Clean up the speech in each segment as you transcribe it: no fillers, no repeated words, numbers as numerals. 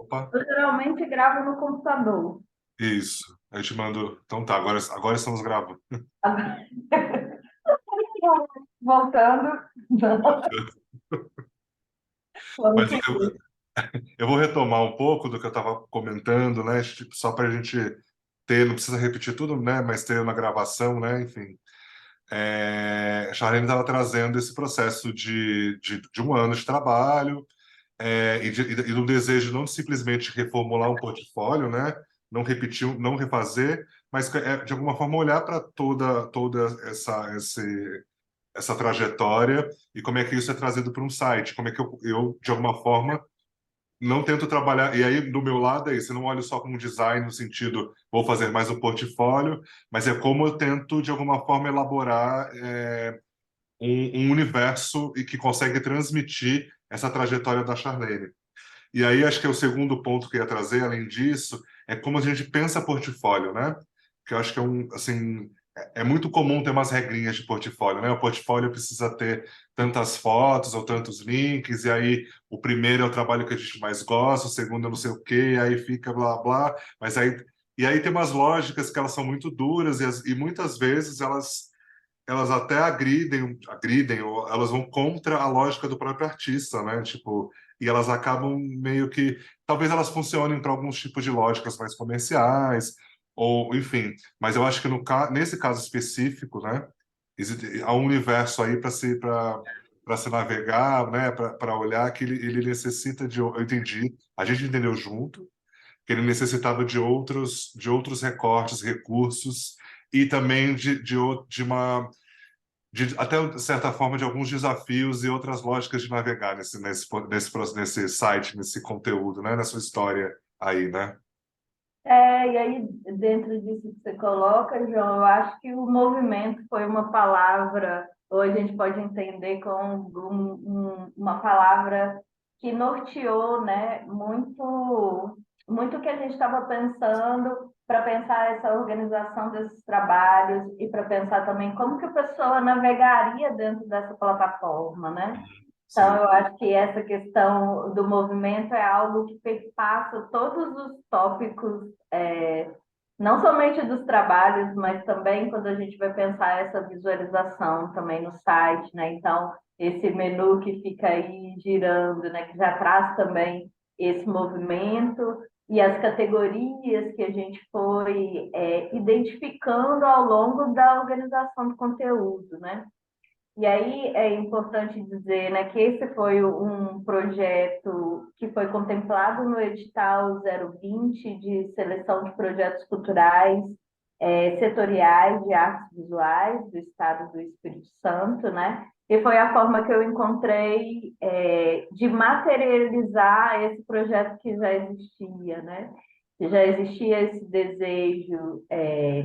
Opa, Eu geralmente gravo no computador. isso. Eu te mando. Então tá, agora estamos gravando. Voltando, vamos Mas seguir. eu vou retomar um pouco do que eu estava comentando, né? Tipo, só para a gente ter, não precisa repetir tudo, né? Mas ter uma gravação, né? Enfim. A Charlene estava trazendo esse processo de um ano de trabalho e do desejo não de simplesmente reformular um portfólio, né? Não repetir, não refazer, mas de alguma forma olhar para toda essa trajetória e como é que isso é trazido para um site, como é que eu de alguma forma não tento trabalhar, e aí do meu lado é isso, eu não olho só como design no sentido vou fazer mais um portfólio, mas é como eu tento de alguma forma elaborar um universo e que consegue transmitir essa trajetória da Charlene. E aí acho que é o segundo ponto que eu ia trazer, além disso, é como a gente pensa portfólio, né? Que eu acho que assim, é muito comum ter umas regrinhas de portfólio, né? O portfólio precisa ter tantas fotos ou tantos links, e aí o primeiro é o trabalho que a gente mais gosta, o segundo é não sei o quê, e aí fica blá blá, mas aí e aí tem umas lógicas que elas são muito duras e muitas vezes elas até agridem ou elas vão contra a lógica do próprio artista, né? Tipo, e elas acabam meio que talvez elas funcionem para alguns tipos de lógicas mais comerciais ou enfim, mas eu acho que nesse caso específico, né, há um universo aí para se navegar, né, para olhar que ele necessita eu entendi, a gente entendeu junto que ele necessitava de outros recortes, recursos e também de uma até de certa forma de alguns desafios e outras lógicas de navegar nesse site, nesse conteúdo, né? Na sua história aí, né? E aí, dentro disso que você coloca, João, eu acho que o movimento foi uma palavra, ou a gente pode entender como uma palavra que norteou, né, muito o que a gente estava pensando para pensar essa organização desses trabalhos e para pensar também como que a pessoa navegaria dentro dessa plataforma, né? Então, Sim. eu acho que essa questão do movimento é algo que perpassa todos os tópicos, não somente dos trabalhos, mas também quando a gente vai pensar essa visualização também no site, né? Então, esse menu que fica aí girando, né? Que já traz também esse movimento e as categorias que a gente foi identificando ao longo da organização do conteúdo, né? E aí é importante dizer, né, que esse foi um projeto que foi contemplado no edital 020 de seleção de projetos culturais setoriais de artes visuais do Estado do Espírito Santo, né? E foi a forma que eu encontrei de materializar esse projeto que já existia, né? Já existia esse desejo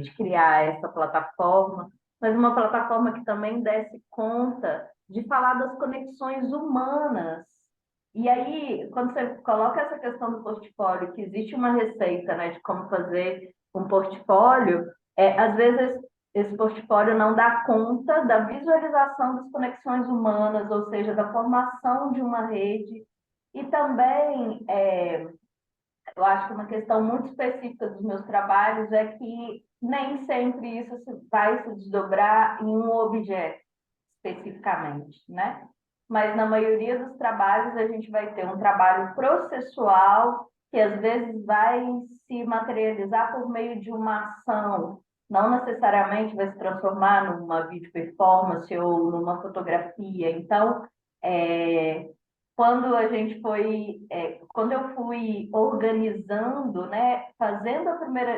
de criar essa plataforma, mas uma plataforma que também desse conta de falar das conexões humanas. E aí, quando você coloca essa questão do portfólio, que existe uma receita, né, de como fazer um portfólio, às vezes esse portfólio não dá conta da visualização das conexões humanas, ou seja, da formação de uma rede, e também eu acho que uma questão muito específica dos meus trabalhos é que nem sempre isso vai se desdobrar em um objeto especificamente, né? Mas na maioria dos trabalhos a gente vai ter um trabalho processual que às vezes vai se materializar por meio de uma ação, não necessariamente vai se transformar numa video performance ou numa fotografia. Então, é, quando eu fui organizando, né,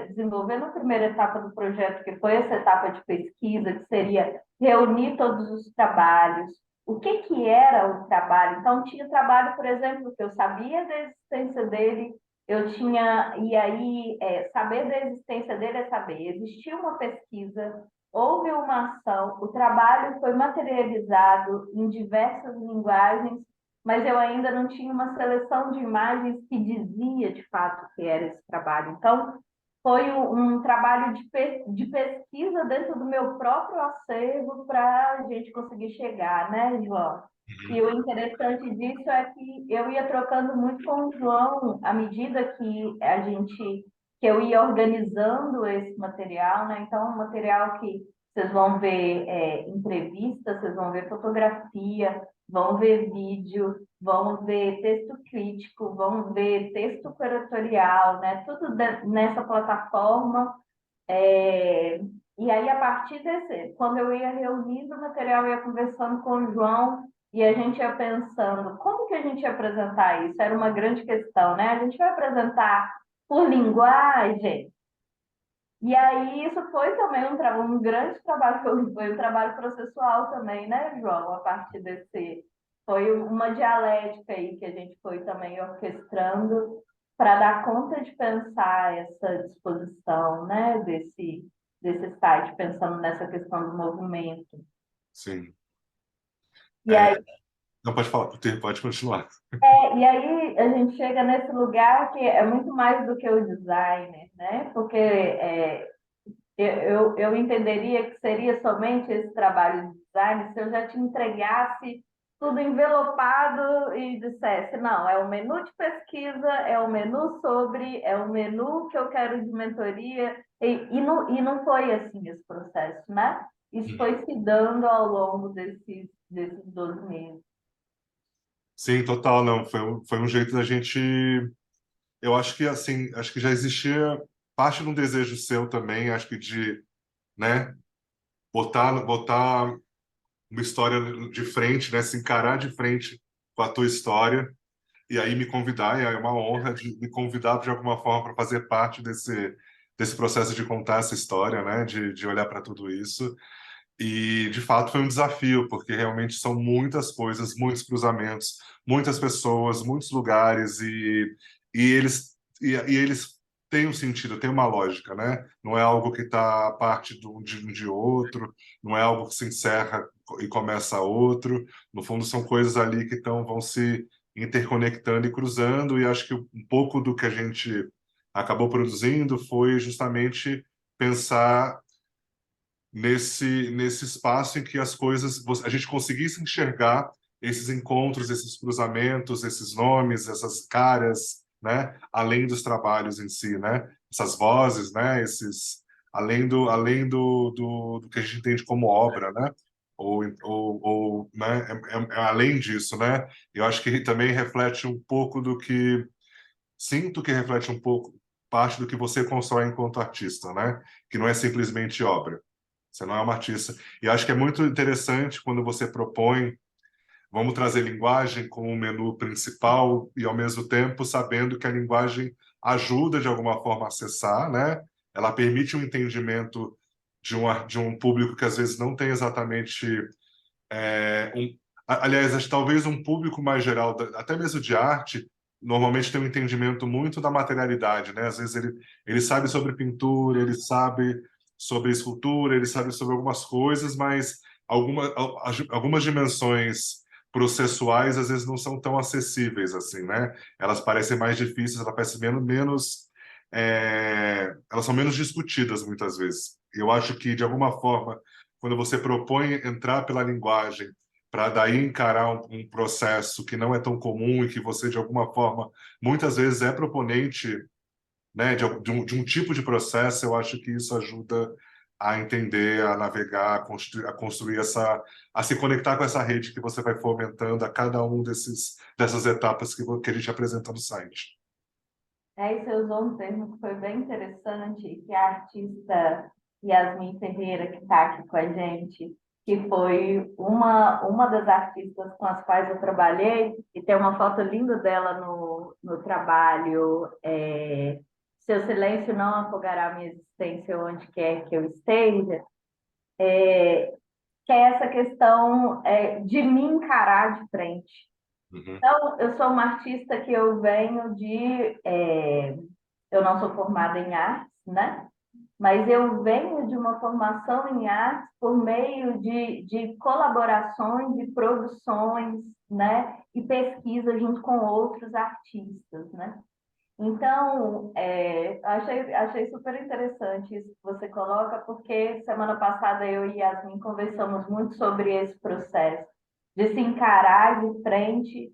desenvolvendo a primeira etapa do projeto, que foi essa etapa de pesquisa, que seria reunir todos os trabalhos, o que que era o trabalho? Então, tinha trabalho, por exemplo, que eu sabia da existência dele, eu tinha, e aí, saber da existência dele é saber, existia uma pesquisa, houve uma ação, o trabalho foi materializado em diversas linguagens, mas eu ainda não tinha uma seleção de imagens que dizia de fato que era esse trabalho. Então, foi um trabalho de pesquisa dentro do meu próprio acervo para a gente conseguir chegar, né, João? E o interessante disso é que eu ia trocando muito com o João à medida que eu ia organizando esse material, né? Então, um material que vocês vão ver entrevistas, vocês vão ver fotografia, vão ver vídeo, vão ver texto crítico, vão ver texto curatorial, né? Tudo nessa plataforma. É, E aí, a partir desse, quando eu ia reunindo o material, eu ia conversando com o João e a gente ia pensando como que a gente ia apresentar isso? Era uma grande questão, né? A gente vai apresentar por linguagem. E aí, isso foi também um grande trabalho, foi um trabalho processual também, né, João? A partir desse. Foi uma dialética aí que a gente foi também orquestrando para dar conta de pensar essa disposição, né, desse site, pensando nessa questão do movimento. Sim. E É, aí, não pode falar, pode continuar. a gente chega nesse lugar que é muito mais do que o designer, né? Porque eu entenderia que seria somente esse trabalho de design se eu já te entregasse tudo envelopado e dissesse, não, é o menu de pesquisa, é o menu sobre, é o menu que eu quero de mentoria, e não foi assim esse processo, né? Isso foi se dando ao longo desses 12 meses. Sim, total, não. Foi um jeito da gente. Eu acho que assim, acho que já existia parte de um desejo seu também, acho que de, né, botar uma história de frente, né, se encarar de frente com a tua história e aí me convidar, e aí é uma honra de me convidar de alguma forma para fazer parte desse processo de contar essa história, né, de olhar para tudo isso. E, de fato, foi um desafio, porque realmente são muitas coisas, muitos cruzamentos, muitas pessoas, muitos lugares, e eles têm um sentido, têm uma lógica, né? Não é algo que está a parte de outro, não é algo que se encerra e começa outro. No fundo, são coisas ali que vão se interconectando e cruzando, e acho que um pouco do que a gente acabou produzindo foi justamente pensar nesse espaço em que as coisas a gente conseguisse enxergar esses encontros, esses cruzamentos, esses nomes, essas caras, né? Além dos trabalhos em si, né? Essas vozes, né? Esses além do que a gente entende como obra, né? Né? É além disso, né? Eu acho que também reflete um pouco do que sinto que reflete um pouco parte do que você constrói enquanto artista, né? Que não é simplesmente obra. Você não é uma artista. E acho que é muito interessante quando você propõe, vamos trazer linguagem como um menu principal e, ao mesmo tempo, sabendo que a linguagem ajuda, de alguma forma, a acessar, né? Ela permite um entendimento de um público que, às vezes, não tem exatamente aliás, acho que talvez um público mais geral, até mesmo de arte, normalmente tem um entendimento muito da materialidade, né? Às vezes ele sabe sobre pintura, ele sabe sobre escultura, ele sabe sobre algumas coisas, mas algumas dimensões processuais às vezes não são tão acessíveis assim, né? Elas parecem mais difíceis, elas parecem elas são menos discutidas muitas vezes. Eu acho que, de alguma forma, quando você propõe entrar pela linguagem para daí encarar um processo que não é tão comum e que você, de alguma forma, muitas vezes é proponente, né, de um tipo de processo, eu acho que isso ajuda a entender, a navegar, a construir a se conectar com essa rede que você vai fomentando a cada um dessas etapas que a gente apresenta no site. Aí você usou um termo que foi bem interessante, que a artista Yasmin Ferreira, que está aqui com a gente, que foi uma das artistas com as quais eu trabalhei, e tem uma foto linda dela no trabalho, Seu Silêncio Não Afogará Minha Existência Onde Quer Que Eu Esteja, que é essa questão de me encarar de frente. Uhum. Então, eu sou uma artista que eu venho eu não sou formada em artes, né? Mas eu venho de uma formação em artes por meio de colaborações, de produções, né? E pesquisa junto com outros artistas, né? Então, achei super interessante isso que você coloca, porque semana passada eu e Yasmin conversamos muito sobre esse processo de se encarar de frente,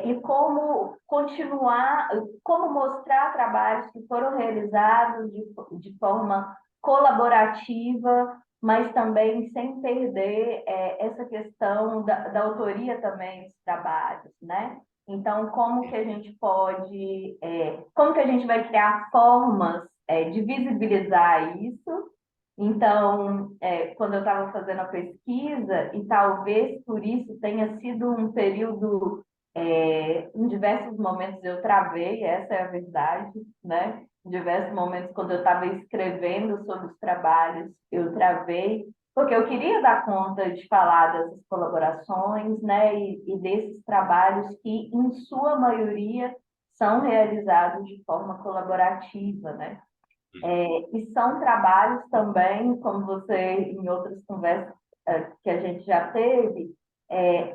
e como continuar, como mostrar trabalhos que foram realizados de forma colaborativa, mas também sem perder essa questão da autoria também dos trabalhos, né? Então, como que a gente pode, como que a gente vai criar formas de visibilizar isso? Então, quando eu estava fazendo a pesquisa, e talvez por isso tenha sido um período, em diversos momentos eu travei, essa é a verdade, né? Em diversos momentos, quando eu estava escrevendo sobre os trabalhos, eu travei, porque eu queria dar conta de falar dessas colaborações, né? E desses trabalhos que, em sua maioria, são realizados de forma colaborativa, né? E são trabalhos também, como você, em outras conversas que a gente já teve,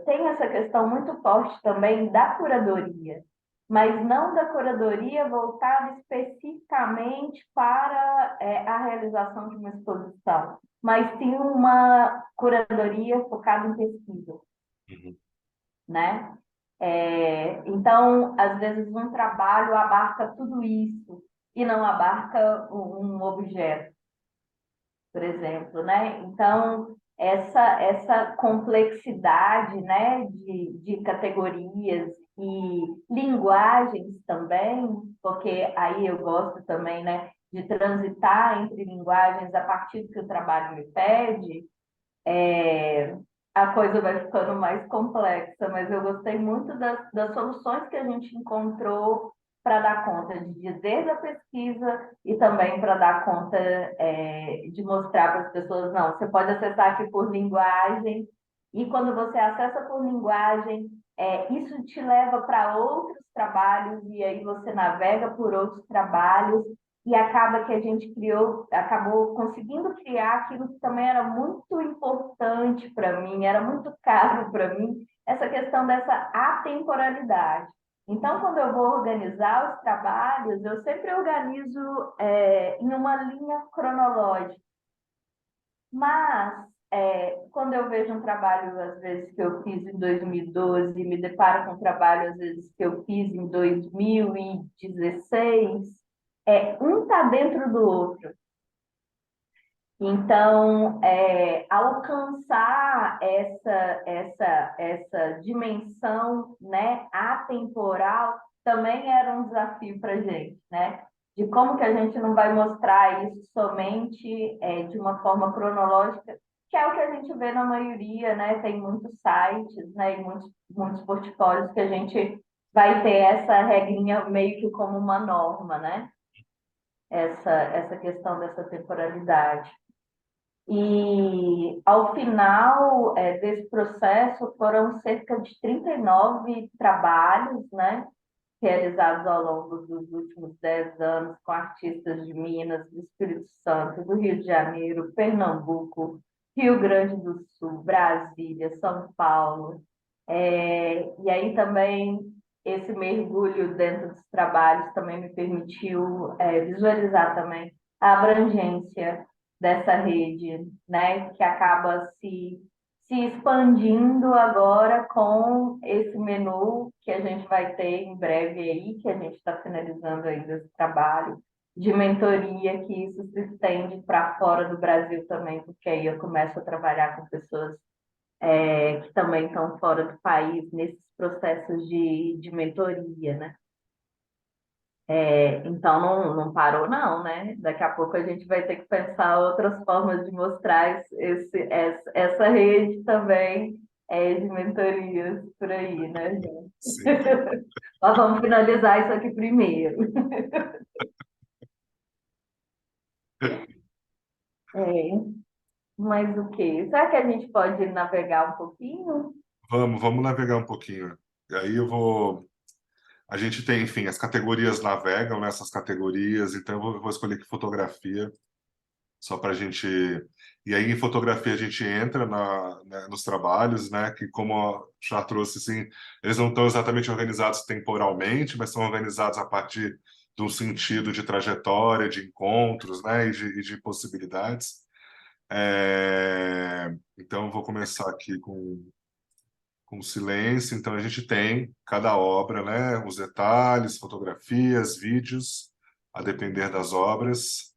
tem essa questão muito forte também da curadoria, mas não da curadoria voltada especificamente para a realização de uma exposição, mas sim uma curadoria focada em pesquisa, Uhum. né? Então, às vezes, um trabalho abarca tudo isso e não abarca um objeto, por exemplo, né? Então, essa complexidade, né, de categorias e linguagens também, porque aí eu gosto também, né, de transitar entre linguagens a partir do que o trabalho me pede, é, a coisa vai ficando mais complexa, mas eu gostei muito das soluções que a gente encontrou para dar conta de dizer da pesquisa e também para dar conta de mostrar para as pessoas, não, você pode acessar aqui por linguagem, e quando você acessa por linguagem, isso te leva para outros trabalhos, e aí você navega por outros trabalhos, e acaba que a gente acabou conseguindo criar aquilo que também era muito importante para mim, era muito caro para mim, essa questão dessa atemporalidade. Então, quando eu vou organizar os trabalhos, eu sempre organizo em uma linha cronológica. Mas, quando eu vejo um trabalho, às vezes, que eu fiz em 2012, e me deparo com um trabalho, às vezes, que eu fiz em 2016, um está dentro do outro. Então, alcançar essa dimensão, né, atemporal também era um desafio para a gente, né? De como que a gente não vai mostrar isso somente de uma forma cronológica, que é o que a gente vê na maioria, né? Tem muitos sites, né, e muitos portfólios que a gente vai ter essa regrinha meio que como uma norma, né? Essa questão dessa temporalidade. E, ao final desse processo, foram cerca de 39 trabalhos, né, realizados ao longo dos últimos 10 anos com artistas de Minas, do Espírito Santo, do Rio de Janeiro, Pernambuco, Rio Grande do Sul, Brasília, São Paulo. E aí também esse mergulho dentro dos trabalhos também me permitiu visualizar também a abrangência dessa rede, né, que acaba se expandindo agora com esse menu que a gente vai ter em breve aí, que a gente está finalizando ainda esse trabalho de mentoria, que isso se estende para fora do Brasil também, porque aí eu começo a trabalhar com pessoas que também estão fora do país nesses processos de mentoria, né? Então não parou não, né? Daqui a pouco a gente vai ter que pensar outras formas de mostrar essa rede também de mentorias por aí, né, gente? Sim. Mas vamos finalizar isso aqui primeiro. É, mas o quê? Será que a gente pode navegar um pouquinho? Vamos navegar um pouquinho. E aí eu vou. A gente tem, enfim, as categorias navegam nessas categorias, então eu vou escolher aqui fotografia, só para a gente. E aí, em fotografia, a gente entra né, nos trabalhos, né? Que, como a já trouxe, assim, eles não estão exatamente organizados temporalmente, mas são organizados a partir de um sentido de trajetória, de encontros, né? E de possibilidades. Então, eu vou começar aqui com. com silêncio. Então a gente tem cada obra, né, os detalhes, fotografias, vídeos, a depender das obras,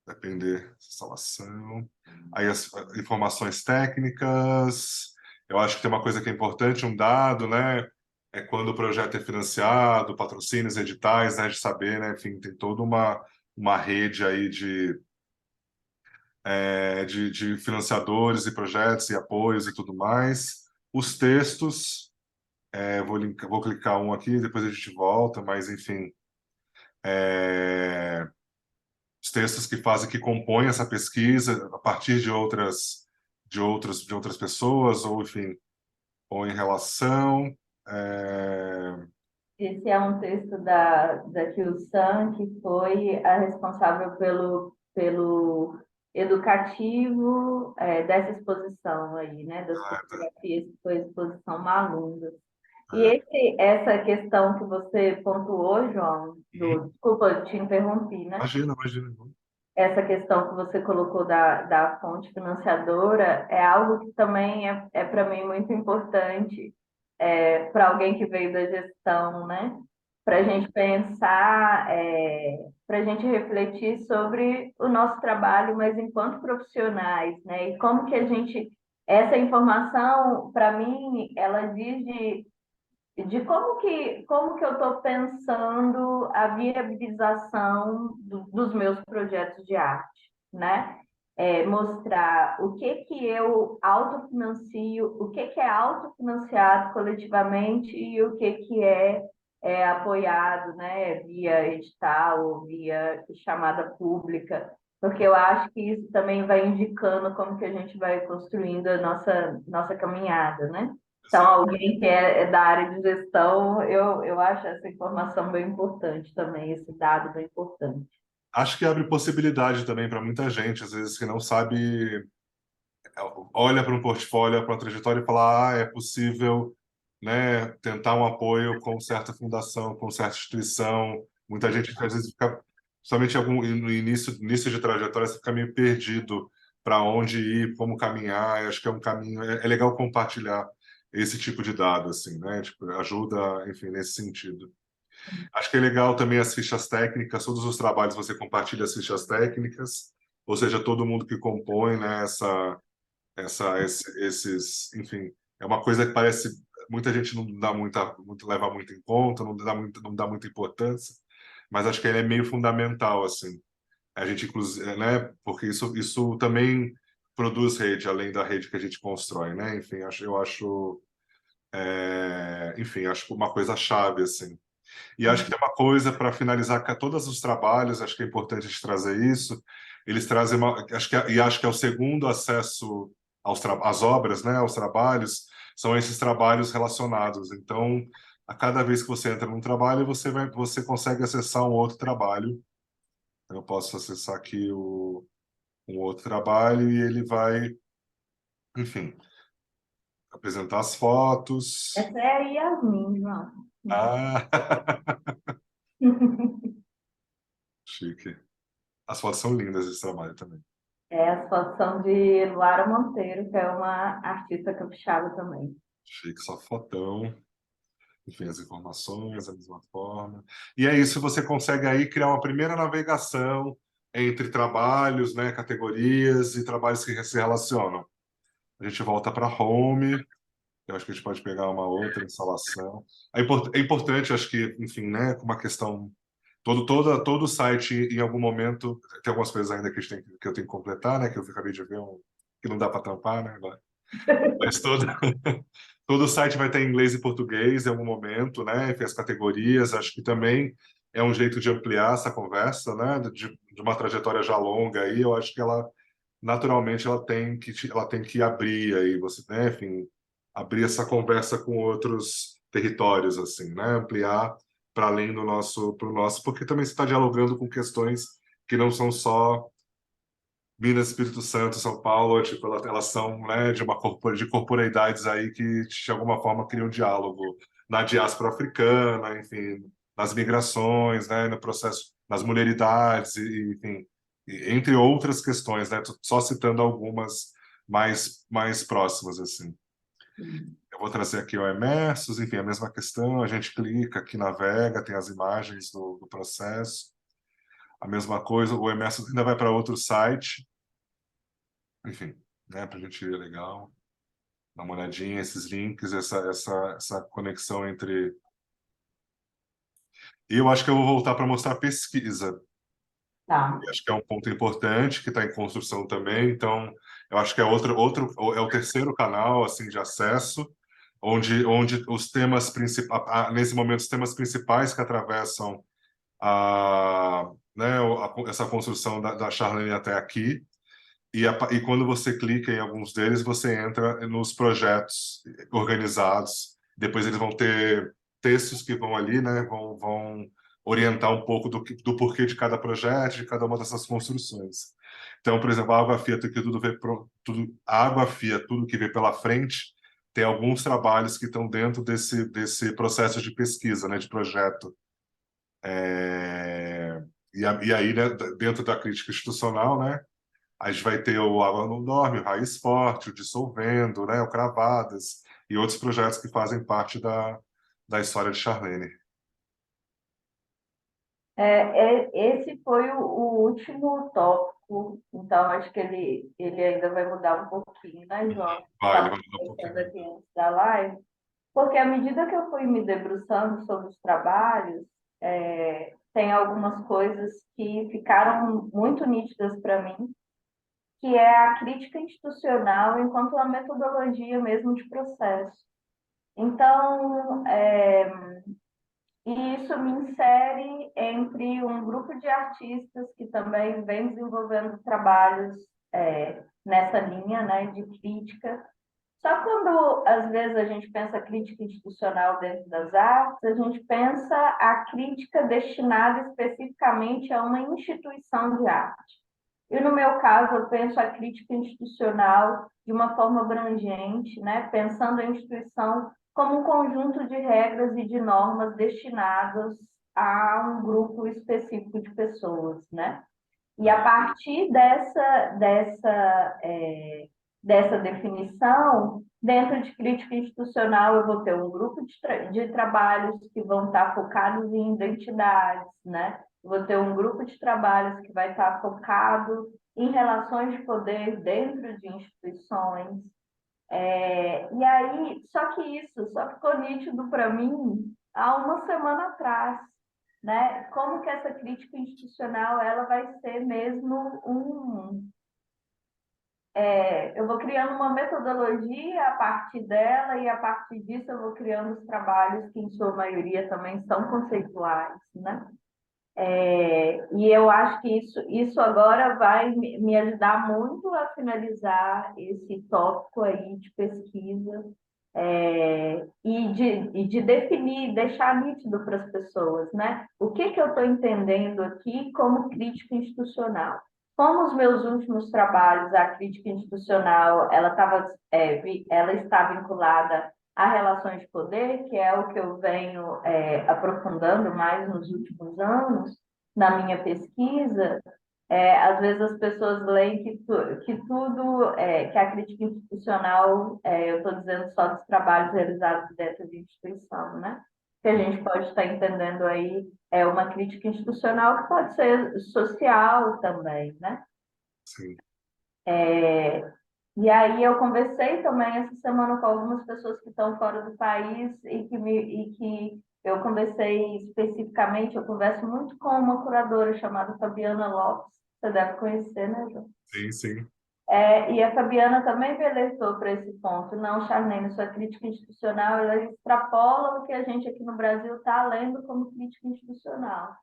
depender da instalação. Aí as informações técnicas. Eu acho que tem uma coisa que é importante, um dado, né? É quando o projeto é financiado, patrocínios, editais, né? De saber, né? Enfim, tem toda uma rede aí de financiadores e projetos e apoios e tudo mais. Os textos, vou clicar um aqui, depois a gente volta, mas enfim, é, os textos que fazem, que compõem essa pesquisa a partir de outras pessoas, ou enfim, ou em relação. é, Esse é um texto da Kiel Sun, que foi a responsável pelo educativo dessa exposição aí, né? Das fotografias, que foi a exposição Malungas. E essa questão que você pontuou, João, desculpa, eu te interrompi, né? Imagina, imagina. Essa questão que você colocou da fonte financiadora é algo que também é para mim muito importante, para alguém que veio da gestão, né? Para a gente pensar, para a gente refletir sobre o nosso trabalho, mas enquanto profissionais, né? E como que a gente, essa informação, para mim, ela diz de como que eu estou pensando a viabilização dos meus projetos de arte, né? Mostrar o que que eu autofinancio, o que é autofinanciado coletivamente e o que é apoiado, né, via edital ou via chamada pública, porque eu acho que isso também vai indicando como que a gente vai construindo a nossa caminhada, né? Então, alguém que é da área de gestão, eu acho essa informação bem importante também, esse dado bem importante. Acho que abre possibilidade também para muita gente, às vezes, que não sabe, olha para um portfólio, para uma trajetória e fala, é possível, né, tentar um apoio com certa fundação, com certa instituição. Muita gente que às vezes fica, somente no início de trajetória, você fica meio perdido para onde ir, como caminhar. Eu acho que é um caminho, é legal compartilhar esse tipo de dado, assim, né? Tipo, ajuda, enfim, nesse sentido. Acho que é legal também as fichas técnicas, todos os trabalhos você compartilha as fichas técnicas, ou seja, todo mundo que compõe, né, enfim, é uma coisa que parece muita gente não dá leva muito em conta, não dá muita importância, mas acho que ele é meio fundamental, assim. A gente, inclusive, né, porque isso também produz rede, além da rede que a gente constrói, né? Enfim, enfim, acho uma coisa chave, assim. E acho que tem uma coisa para finalizar com todos os trabalhos, acho que é importante a gente trazer isso. Eles trazem acho que é o segundo acesso às obras, né, aos trabalhos, são esses trabalhos relacionados. Então, a cada vez que você entra num trabalho, você consegue acessar um outro trabalho. Eu posso acessar aqui um outro trabalho e ele vai, enfim, apresentar as fotos. Essa é a Yasmin, João. Ah, chique. As fotos são lindas desse trabalho também. As fotos são de Luara Monteiro, que é uma artista capixaba também. Chique, só fotão. Enfim, as informações da mesma forma. E é isso, você consegue aí criar uma primeira navegação entre trabalhos, né, categorias e trabalhos que se relacionam. A gente volta para home, eu acho que a gente pode pegar uma outra instalação. É importante, acho que, enfim, né, com uma questão todo site em algum momento tem algumas coisas ainda que eu tenho que completar, né, que eu acabei de ver que não dá para tampar, né, agora. Mas todo site vai ter inglês e português em algum momento, né? Enfim, as categorias, acho que também é um jeito de ampliar essa conversa, né? De uma trajetória já longa aí, eu acho que ela naturalmente ela tem que abrir aí você, né? Enfim, abrir essa conversa com outros territórios assim, né? Ampliar para além do nosso, porque também você está dialogando com questões que não são só Minas, Espírito Santo, São Paulo, tipo, elas são, né, de corporeidades aí que de alguma forma criam diálogo na diáspora africana, enfim, nas migrações, né, no processo, nas mulheridades, enfim, entre outras questões, né, tô só citando algumas mais próximas assim. Eu vou trazer aqui o Emersos, enfim, a mesma questão, a gente clica aqui, navega, tem as imagens do processo, a mesma coisa, o Emersos ainda vai para outro site, enfim, né, para a gente ver legal, dar uma olhadinha, esses links, essa conexão entre... E eu acho que eu vou voltar para mostrar pesquisa, Tá. acho que é um ponto importante que está em construção também. Então, eu acho que é outro é o terceiro canal assim de acesso, onde os temas principais, nesse momento, os temas principais que atravessam né, essa construção da Charlene até aqui. E quando você clica em alguns deles, você entra nos projetos organizados. Depois eles vão ter textos que vão ali, né, vão orientar um pouco do porquê de cada projeto, de cada uma dessas construções. Então, por exemplo, a Água Fia, a Água Fia, tudo que vê pela frente, tem alguns trabalhos que estão dentro desse processo de pesquisa, né, de projeto. E aí, né, dentro da crítica institucional, né, a gente vai ter o Água Não Dorme, o Raiz Forte, o Dissolvendo, né, o Cravadas e outros projetos que fazem parte da história de Charlene. Esse foi o último tópico, então acho que ele ainda vai mudar um pouquinho, né, João? Vai, ele Estava vai mudar um conversando pouquinho. aqui antes da live, porque à medida que eu fui me debruçando sobre os trabalhos, tem algumas coisas que ficaram muito nítidas para mim, que é a crítica institucional enquanto uma metodologia mesmo de processo. Então, e isso me insere entre um grupo de artistas que também vem desenvolvendo trabalhos nessa linha, né, de crítica. Só quando, às vezes, a gente pensa crítica institucional dentro das artes, a gente pensa a crítica destinada especificamente a uma instituição de arte. E, no meu caso, eu penso a crítica institucional de uma forma abrangente, né? Pensando a instituição como um conjunto de regras e de normas destinadas a um grupo específico de pessoas, né? E a partir dessa definição, dentro de crítica institucional, eu vou ter um grupo de trabalhos que vão estar focados em identidades, né? Vou ter um grupo de trabalhos que vai estar focado em relações de poder dentro de instituições. E aí, só ficou nítido para mim há uma semana atrás, né? Como que essa crítica institucional ela vai ser mesmo eu vou criando uma metodologia a partir dela e a partir disso eu vou criando os trabalhos que em sua maioria também são conceituais, né? E eu acho que isso agora vai me ajudar muito a finalizar esse tópico aí de pesquisa e de definir, deixar nítido para as pessoas, né? O que eu estou entendendo aqui como crítica institucional? Como os meus últimos trabalhos, a crítica institucional, ela está vinculada a relações de poder, que é o que eu venho aprofundando mais nos últimos anos na minha pesquisa. Às vezes as pessoas leem que tudo, que a crítica institucional, eu estou dizendo só dos trabalhos realizados dentro de instituição, né? Que a gente pode estar entendendo aí uma crítica institucional que pode ser social também, né? Sim, E aí eu conversei também essa semana com algumas pessoas que estão fora do país e que eu conversei especificamente, eu converso muito com uma curadora chamada Fabiana Lopes, você deve conhecer, né, João? sim, sim. E a Fabiana também me alertou para esse ponto. Não, Charlene, sua crítica institucional ela extrapola o que a gente aqui no Brasil está lendo como crítica institucional,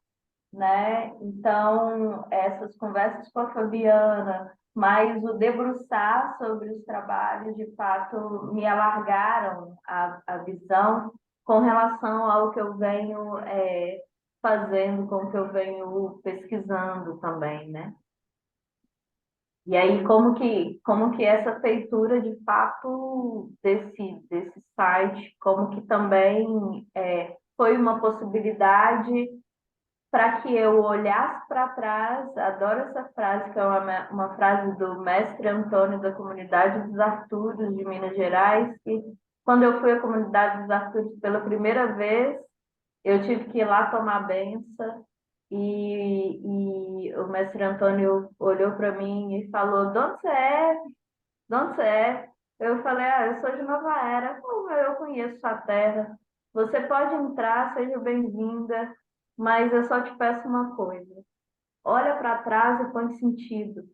né? Então, essas conversas com a Fabiana, mais o debruçar sobre os trabalhos, de fato, me alargaram a visão com relação ao que eu venho fazendo, com o que eu venho pesquisando também, né? E aí, como que essa feitura, de fato, desse site, como que também foi uma possibilidade para que eu olhasse para trás, adoro essa frase, que é uma frase do mestre Antônio da comunidade dos Arturos de Minas Gerais, que Quando eu fui à comunidade dos Arturos pela primeira vez, eu tive que ir lá tomar benção e o mestre Antônio olhou para mim e falou: "De onde você é? De onde você é?" Eu falei: "Ah, eu sou de Nova Era." "Como eu conheço sua terra. Você pode entrar, seja bem-vinda, mas eu só te peço uma coisa: olha para trás e põe sentido."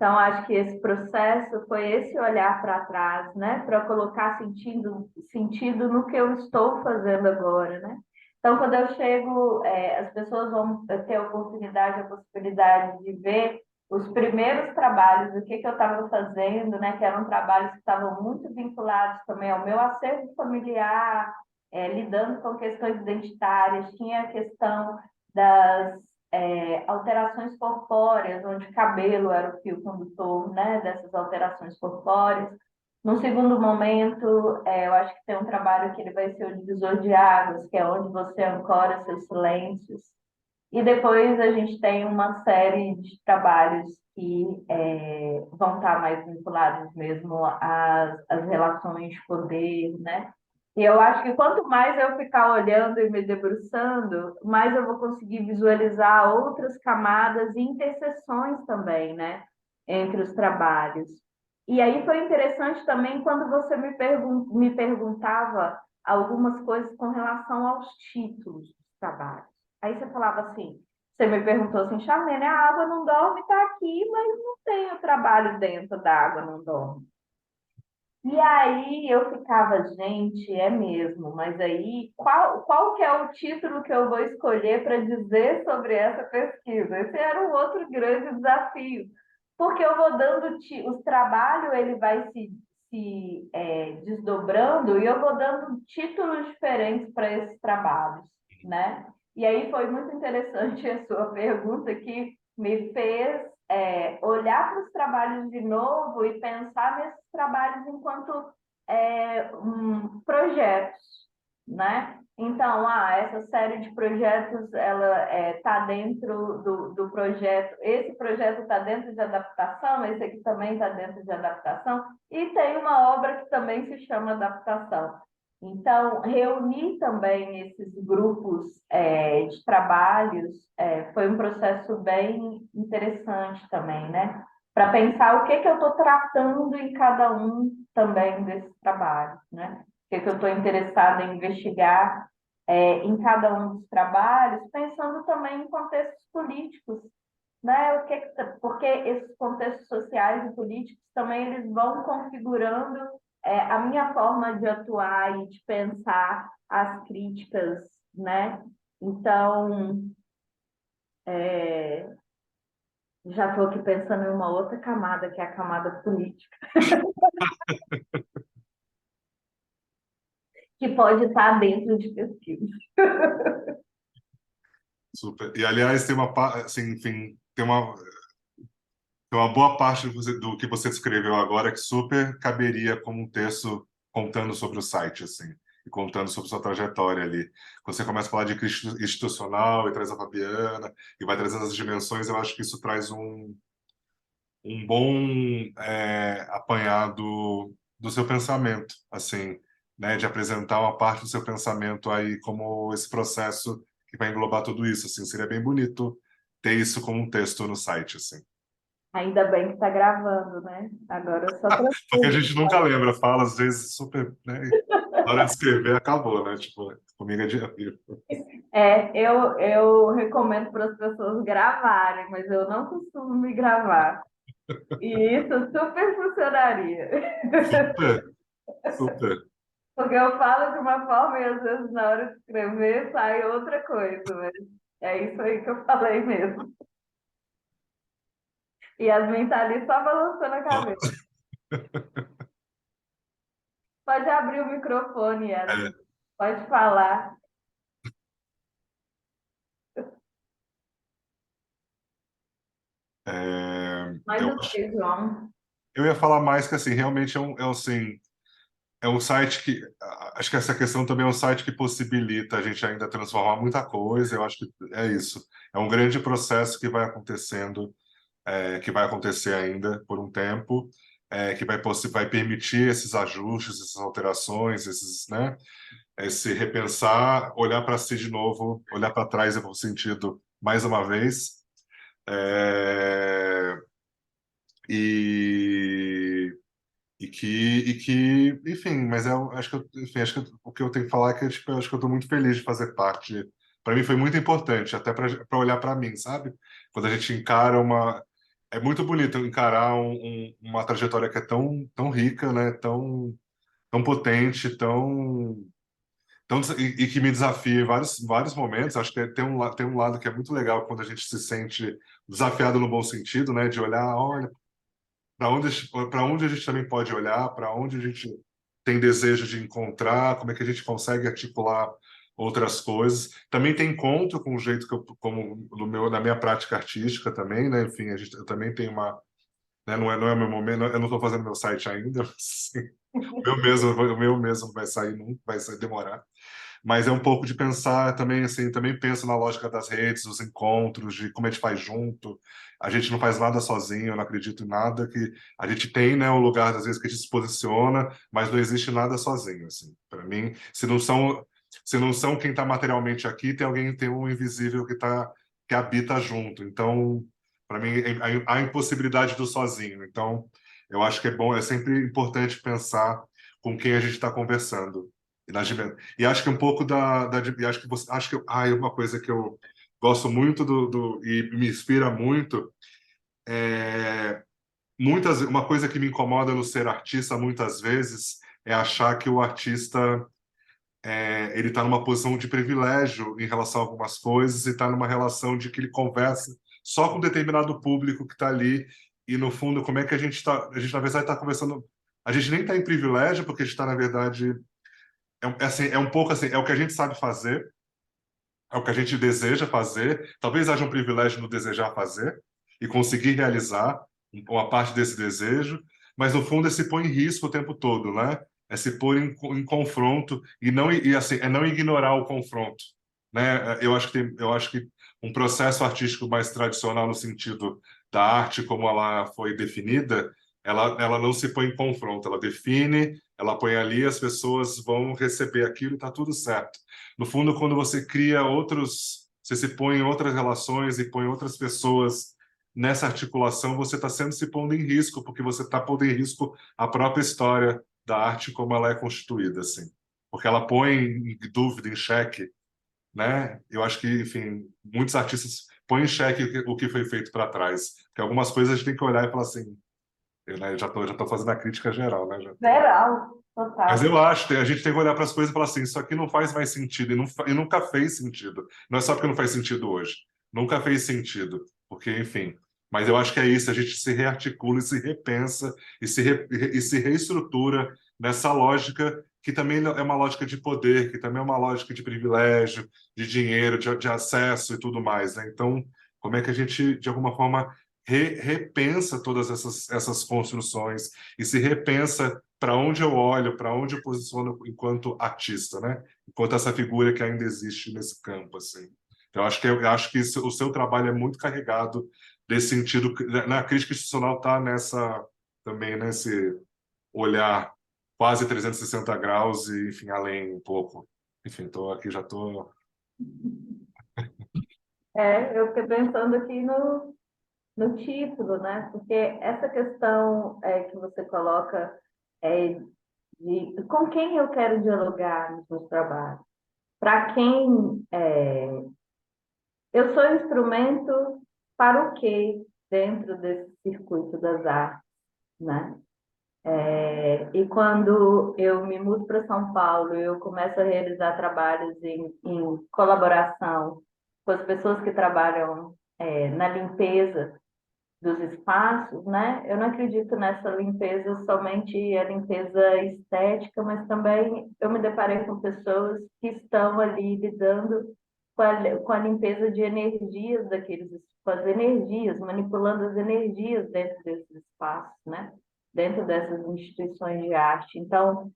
Então, acho que esse processo foi esse olhar para trás, né? Para colocar sentido no que eu estou fazendo agora, né? Então, quando eu chego, as pessoas vão ter a oportunidade, a possibilidade de ver os primeiros trabalhos, o que que eu estava fazendo, né? Que eram trabalhos que estavam muito vinculados também ao meu acervo familiar, lidando com questões identitárias, tinha a questão das alterações corpóreas, onde cabelo era o fio condutor, né, dessas alterações corpóreas. No segundo momento, eu acho que tem um trabalho que ele vai ser o divisor de águas, que é onde você ancora seus silêncios. E depois a gente tem uma série de trabalhos que vão estar mais vinculados mesmo às relações de poder, né? E eu acho que quanto mais eu ficar olhando e me debruçando, mais eu vou conseguir visualizar outras camadas e interseções também, né? Entre os trabalhos. E aí foi interessante também quando você me perguntava algumas coisas com relação aos títulos dos trabalhos. Aí você falava assim, você me perguntou assim: "Charlene, a água não dorme, está aqui, mas não tem o trabalho dentro da água não dorme." E aí eu ficava: gente, é mesmo, mas aí qual que é o título que eu vou escolher para dizer sobre essa pesquisa? Esse era um outro grande desafio, porque eu vou dando, o trabalho ele vai se desdobrando e eu vou dando títulos diferentes para esses trabalhos, né? E aí foi muito interessante a sua pergunta, que me fez olhar para os trabalhos de novo e pensar nesses trabalhos enquanto projetos, né? Então, essa série de projetos, ela está dentro do projeto, esse projeto está dentro de adaptação, esse aqui também está dentro de adaptação, e tem uma obra que também se chama adaptação. Então, reunir também esses grupos de trabalhos foi um processo bem interessante também, né? Para pensar o que que eu estou tratando em cada um também desses trabalhos, né? O que que eu estou interessada em investigar em cada um dos trabalhos, pensando também em contextos políticos, né? Porque esses contextos sociais e políticos também eles vão configurando a minha forma de atuar e de pensar as críticas, né? Então, é, já estou aqui pensando em uma outra camada, que é a camada política, que pode estar dentro de pesquisa. Super. E, aliás, assim, enfim, tem uma boa parte do que você descreveu agora que super caberia como um texto contando sobre o site, assim, e contando sobre sua trajetória ali. Quando você começa a falar de crise institucional e traz a Fabiana e vai trazendo as dimensões, eu acho que isso traz um bom apanhado do seu pensamento, assim, né, de apresentar uma parte do seu pensamento aí como esse processo que vai englobar tudo isso, assim, seria bem bonito ter isso como um texto no site, assim. Ainda bem que está gravando, né? Agora eu só Porque a tranquilo. gente nunca lembra, fala às vezes super, né? Na hora de escrever acabou, né? Tipo, comigo é dia vivo. Eu recomendo para as pessoas gravarem, mas eu não costumo me gravar. E isso super funcionaria. Super, super. Porque eu falo de uma forma e às vezes na hora de escrever sai outra coisa, mas é isso aí que eu falei mesmo. E Yasmin tá ali só balançando a cabeça. Pode abrir o microfone, Yasmin. É, Pode falar. Mais eu, o que, João? eu ia falar mais que assim, realmente assim, é um site que acho que essa questão também é um site que possibilita a gente ainda transformar muita coisa. Eu acho que é isso. É um grande processo que vai acontecendo, que vai acontecer ainda por um tempo. que vai permitir esses ajustes, essas alterações, né, esse repensar, olhar para si de novo, olhar para trás no sentido mais uma vez, é, e, enfim, mas acho que, enfim, acho que o que eu tenho que falar é que tipo, eu acho que eu estou muito feliz de fazer parte. Para mim foi muito importante, até para olhar para mim, sabe? Quando a gente encara uma. É muito bonito encarar uma trajetória que é tão rica, né? Tão potente, e que me desafia em vários momentos. Acho que tem um lado que é muito legal quando a gente se sente desafiado no bom sentido, né? De olhar, olha, para onde a gente também pode olhar, para onde a gente tem desejo de encontrar, como é que a gente consegue articular outras coisas. Também tem encontro com o jeito que eu, como na minha prática artística também, né? Enfim, eu também tenho uma, né? Não é meu momento, eu não estou fazendo meu site ainda, assim, o meu mesmo vai sair, nunca vai sair, demorar. Mas é um pouco de pensar também, assim, também penso na lógica das redes, dos encontros, de como a gente faz junto. A gente não faz nada sozinho, eu não acredito em nada que a gente tem, né, um lugar às vezes que a gente se posiciona, mas não existe nada sozinho, assim. Para mim, se não são quem está materialmente aqui, tem um invisível que habita junto. Então, para mim, há a impossibilidade do sozinho. Então, eu acho que é bom, é sempre importante pensar com quem a gente está conversando. E acho que um pouco e acho que é uma coisa que eu gosto muito e me inspira muito é uma coisa que me incomoda no ser artista muitas vezes é achar que o artista ele está numa posição de privilégio em relação a algumas coisas e está numa relação de que ele conversa só com um determinado público que está ali e no fundo como é que a gente na verdade está conversando, a gente nem está em privilégio porque a gente está na verdade assim, é um pouco assim, é o que a gente sabe fazer, é o que a gente deseja fazer. Talvez haja um privilégio no desejar fazer e conseguir realizar uma parte desse desejo, mas no fundo é se pôr em risco o tempo todo, né? É se pôr em confronto e não assim, é não ignorar o confronto, né? Eu acho que um processo artístico mais tradicional no sentido da arte como ela foi definida, ela não se põe em confronto, ela define, ela põe ali, as pessoas vão receber aquilo e está tudo certo. No fundo, quando você se põe em outras relações e põe outras pessoas nessa articulação, você está sempre se pondo em risco, porque você está pondo em risco a própria história da arte como ela é constituída, assim. Porque ela põe em dúvida, em xeque, né? Eu acho que, enfim, muitos artistas põem em xeque o que foi feito para trás. Porque algumas coisas a gente tem que olhar e falar assim, né, eu já tô fazendo a crítica geral, né? Geral, Mas total. eu acho que a gente tem que olhar para as coisas e falar assim, isso aqui não faz mais sentido e nunca fez sentido. Não é só porque não faz sentido hoje. Nunca fez sentido, porque, enfim. Mas eu acho que é isso, a gente se rearticula e se repensa e se reestrutura nessa lógica que também é uma lógica de poder, que também é uma lógica de privilégio, de dinheiro, de acesso e tudo mais, né? Então, como é que a gente, de alguma forma, repensa todas essas construções e se repensa para onde eu olho, para onde eu posiciono enquanto artista, né? Enquanto essa figura que ainda existe nesse campo, assim. Eu acho que o seu trabalho é muito carregado desse sentido. Na crítica institucional está nessa também nesse olhar quase 360 graus e, enfim, além um pouco. Enfim, estou aqui, já estou. Eu fiquei pensando aqui no título, né? Porque essa questão que você coloca é, de com quem eu quero dialogar nos meus trabalhos, para quem eu sou instrumento para o quê dentro desse circuito das artes, né? E quando eu me mudo para São Paulo, eu começo a realizar trabalhos em colaboração com as pessoas que trabalham na limpeza dos espaços, né? Eu não acredito nessa limpeza somente a limpeza estética, mas também eu me deparei com pessoas que estão ali lidando com a limpeza de energias com as energias, manipulando as energias dentro desses espaços, né? Dentro dessas instituições de arte. Então,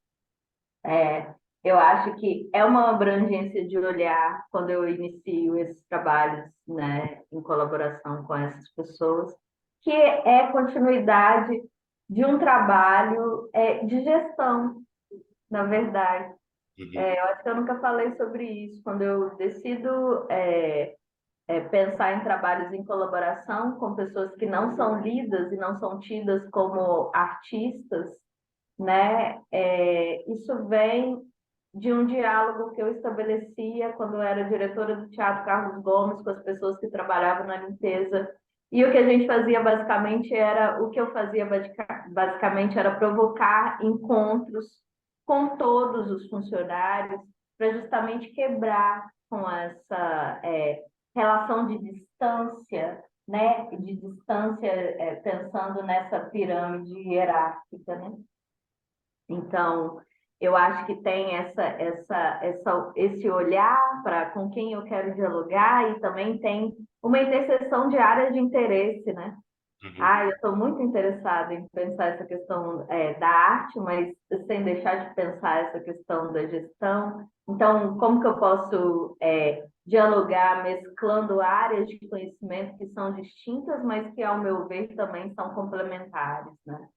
eu acho que é uma abrangência de olhar quando eu inicio esses trabalhos, né, em colaboração com essas pessoas, que é continuidade de um trabalho de gestão, na verdade. Uhum, Eu acho que eu nunca falei sobre isso. Quando eu decido pensar em trabalhos em colaboração com pessoas que não são lidas e não são tidas como artistas, né? Isso vem de um diálogo que eu estabelecia quando eu era diretora do Teatro Carlos Gomes com as pessoas que trabalhavam na limpeza. E o que a gente fazia basicamente era, o que eu fazia basicamente era provocar encontros com todos os funcionários para justamente quebrar com essa relação de distância, né? De distância, pensando nessa pirâmide hierárquica, né? Então, eu acho que tem esse olhar para com quem eu quero dialogar e também tem uma interseção de áreas de interesse, né? uhum. Ah, eu estou muito interessada em pensar essa questão da arte, mas sem deixar de pensar essa questão da gestão. Então, como que eu posso dialogar mesclando áreas de conhecimento que são distintas, mas que, ao meu ver, também são complementares, né?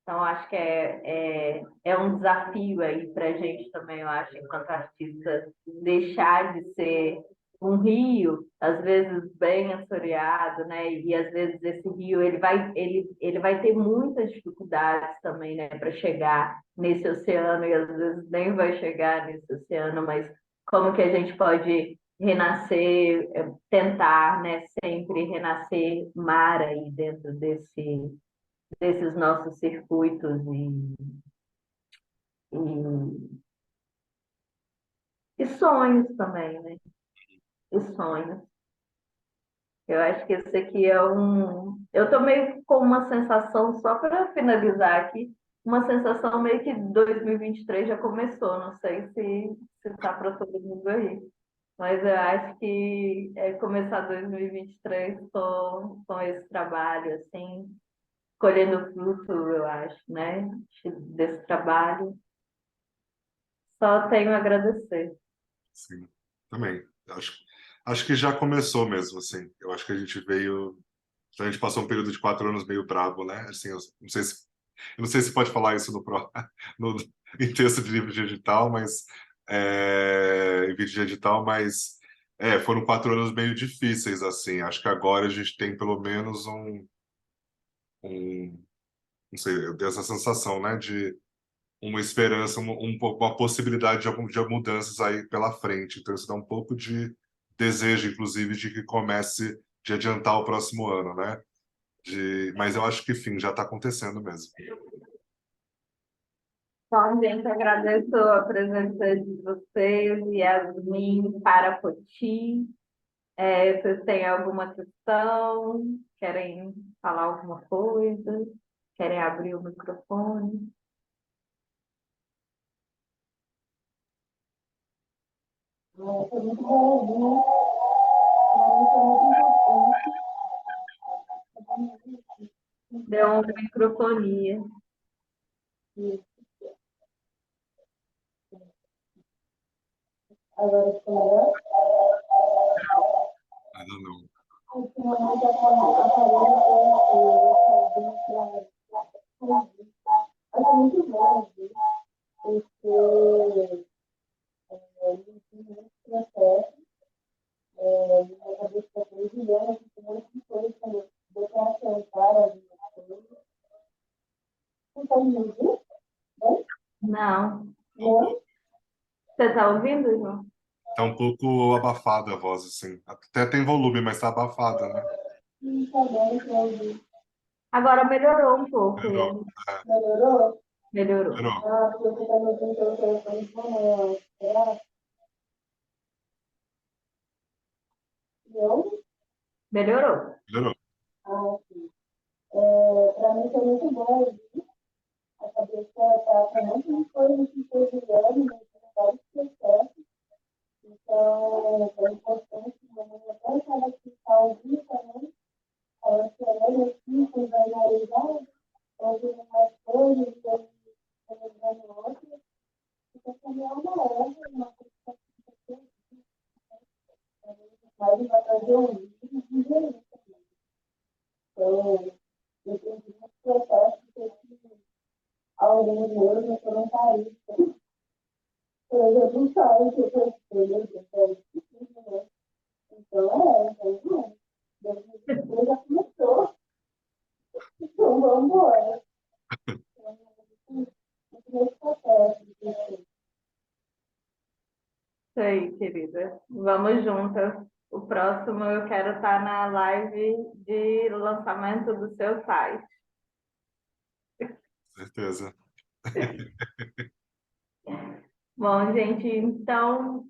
Então, acho que é um desafio aí para a gente também, eu acho, enquanto artista, deixar de ser um rio, às vezes bem assoreado, né? E às vezes esse rio ele vai ter muitas dificuldades também, né, para chegar nesse oceano, e às vezes nem vai chegar nesse oceano, mas como que a gente pode renascer, tentar, né, sempre renascer mar aí dentro desses nossos circuitos e, e sonhos também, né? E sonhos. Eu acho que esse aqui é um. Eu estou meio com uma sensação, só para finalizar aqui, uma sensação meio que 2023 já começou. Não sei se está para todo mundo aí. Mas eu acho que começar 2023 com esse trabalho, assim, colhendo fruto, eu acho, né? Desse trabalho. Só tenho a agradecer. Sim, também. Acho que já começou mesmo, assim. Eu acho que a gente veio. A gente passou um período de 4 anos meio brabo, né? Assim, eu não sei se pode falar isso no, em texto de livro digital, mas em vídeo digital, mas foram 4 anos meio difíceis, assim. Acho que agora a gente tem pelo menos um não sei, eu tenho essa sensação, né, de uma esperança, uma possibilidade de mudanças aí pela frente. Então, isso dá um pouco de desejo, inclusive, de que comece de adiantar o próximo ano, né? Mas eu acho que, enfim, já está acontecendo mesmo. Então, gente, agradeço a presença de vocês, Yasmin, Parapoti. Vocês têm alguma questão? Querem falar alguma coisa? Querem abrir o microfone? Foi muito bom, foi muito importante. Deu uma microfonia. Agora, está melhor? Ainda não. Ultimamente, aparelho acho muito bom, viu? Porque ele tem muito processo, na cabeça da coisa, e ela tem um monte de coisa também. Decoração, cara, não está me ouvindo? Não. Não? Você está ouvindo, João? Tá um pouco abafada a voz, assim. Até tem volume, mas tá abafada, né? Não está bem, estou ouvindo. Agora melhorou um pouco, Melhorou. Ian. Melhorou? Melhorou. Melhorou. Ah, porque você está me ouvindo pelo telefone de manhã. Será? Não? Melhorou. Melhorou. Ah, sim. Para mim foi muito bom ouvir. A cabeça está com muitas coisas que estou ligando, mas tem vários processos. Então, é importante, eu até estava aqui ouvindo também, falando que era aqui, com os analisados, ouvindo mais coisas, analisando outras. Então, também é uma honra, uma coisa que vai trazer um livro de gerência. Então, eu tenho muitos processos Isso aí, querida. Vamos juntas. O próximo eu quero estar na live de lançamento do seu site. Com certeza. Bom, gente, então,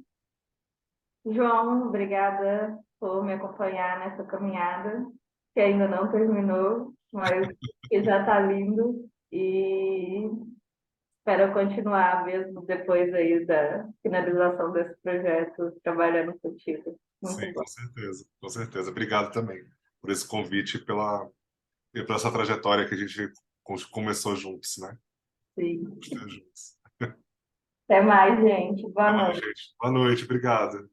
João, obrigada por me acompanhar nessa caminhada, que ainda não terminou, mas que já está lindo. E espero continuar mesmo depois aí da finalização desse projeto, trabalhando contigo. Muito Sim, bom. com certeza. Com certeza. Obrigado também por esse convite e pela essa trajetória que a gente começou juntos, né? Sim. Construiu juntos. Até mais, gente. Boa Até mais, noite. gente. Boa noite. Obrigado.